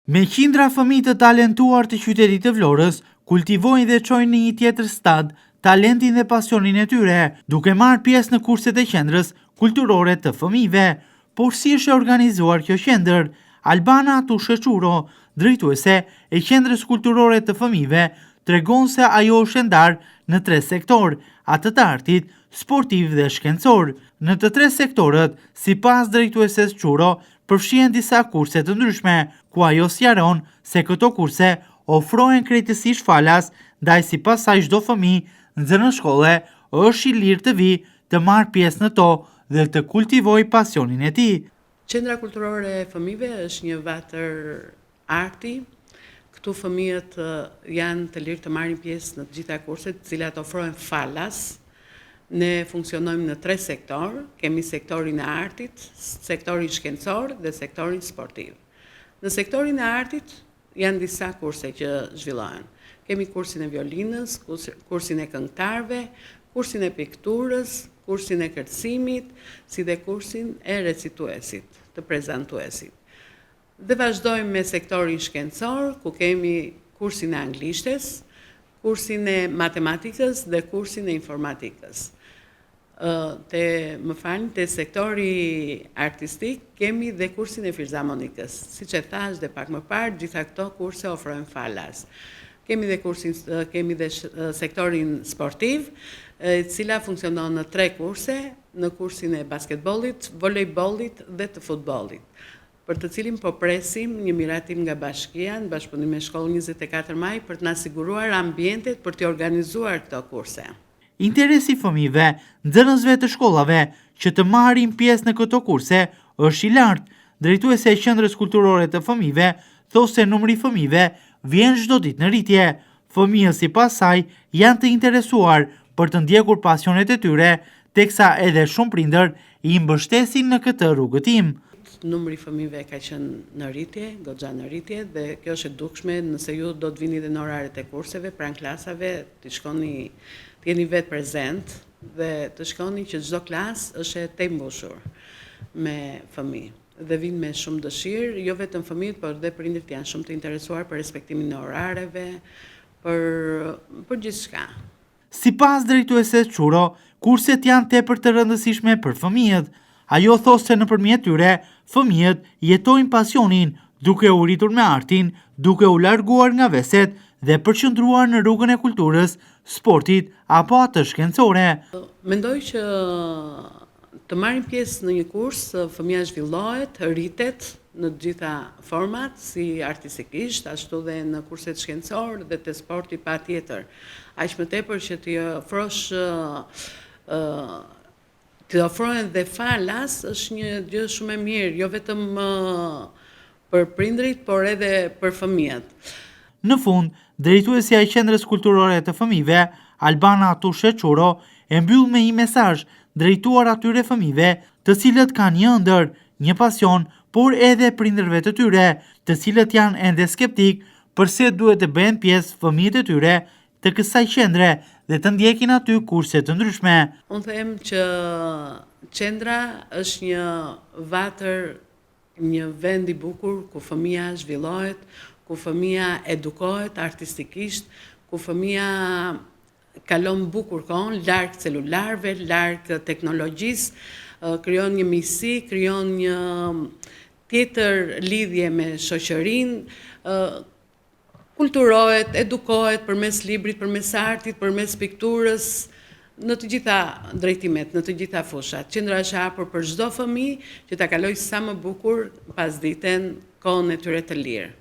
Me qindra fëmijë të talentuar të qytetit të Vlorës, kultivojnë dhe çojnë në një tjetër stad talentin dhe pasionin e tyre, duke marrë pjesë në kurset e qendrës kulturore të fëmijëve. Por si është organizuar kjo qendër? Albana Tushe Çuro, drejtuese e qendrës kulturore të fëmijëve, tregon se ajo është ndarë në 3 sektor, atë të artit, sportiv dhe shkencor. Në të 3 sektorët, sipas drejtueses Çuro, përfshihen disa kurse të ndryshme, ku ajo sqaron se këto kurse ofrohen krejtësisht falas, ndaj sipas saj çdo fëmijë nxënës në shkolle është i lirë të vijë të marrë pjesë në to dhe të kultivojë pasionin e tij. Qendra kulturore e fëmijëve është një vatër arti. Këtu fëmijët janë të lirë të marrin pjesë në të gjitha kurset, të cilat ofrohen falas. Ne funksionojmë në 3 sektor, kemi sektorin e artit, sektorin shkencor dhe sektorin sportiv. Në sektorin e artit janë disa kurse që zhvillohen. Kemi kursin e violinës, kursin e këngëtarëve, kursin e pikturës, kursin e kërcimit, si dhe kursin e recituesit, të prezantuesit. Dhe vazhdojmë me sektorin shkencor, ku kemi kursin e anglishtes, kursin e matematikës dhe kursin e informatikës. Te sektori artistik kemi dhe kursin e filharmonikës. Siç e thash dhe pak më parë, gjitha këto kurse ofrojnë falas. Kemi dhe sektorin sportiv, e cila funksionon në 3 kurse, në kursin e basketbollit, volejbollit dhe të futbollit, për të cilin po presim një miratim nga bashkia në bashkëpunim me shkollën 24 Maj për të na siguruar ambientet për të organizuar këto kurse. Interesi fëmijëve, nxënësve të shkollave që të marrin pjesë në këto kurse është i lartë. Drejtuese e qendrës kulturore të fëmijëve thosë se numri i fëmijëve vjen çdo ditë në rritje. Fëmijët sipas saj janë të interesuar për të ndjekur pasionet e tyre, teksa edhe shumë prindër i mbështesin në këtë rrugëtim. Numri i fëmijëve ka qenë në rritje, goxha në rritje, dhe kjo është e dukshme nëse ju do të vini dhe në oraret e kurseve, pranë klasave, të jeni vetë prezent dhe të shkoni që çdo klasë është e mbushur me fëmijë. Dhe vinë me shumë dëshirë, jo vetëm fëmijët, por dhe prindërit janë shumë të interesuar për respektimin e orareve, për gjithçka. Sipas drejtueses Çuro, kurset janë tepër të rëndësishme për fëmijët. Ajo thosë se nëpërmjet tyre, fëmijët jetojnë pasionin, duke u rritur me artin, duke u larguar nga veset dhe përqendruar në rrugën e kulturës, sportit apo atë shkencore. Mendoj që të marrin pjesë në një kurs, fëmia zhvillohet, rritet në të gjitha format, si artistikisht, ashtu dhe në kurset shkencor dhe të sporti patjetër. Aq më tepër që të ofrohen dhe falas është një gjë shumë e mirë, jo vetëm për prindrit, por edhe për fëmijët. Në fund, drejtuesja e qendrës kulturore të fëmijëve, Albana Tushe Çuro, e mbyll me një mesazh drejtuar atyre fëmijëve të cilët kanë një ëndër, një pasion, por edhe prindërve të tyre, të cilët janë ende skeptik përse duhet të bëhen pjesë fëmijët e tyre të kësaj qendre dhe të ndjekin aty kurse të ndryshme. Unë them që qendra është një vatër, një vend i bukur ku fëmia zhvillohet, ku fëmia edukohet artistikisht, ku fëmia kalon bukur kohën, larg celularëve, larg teknologjisë, krijon një miqësi, krijon një tjetër lidhje me shoqërinë, kulturohet, edukohet përmes librit, përmes artit, përmes pikturës, në të gjitha drejtimet, në të gjitha fushat. Qendra është hapur për çdo fëmijë që ta kalojë sa më bukur pasditen kohën e tyre të lirë.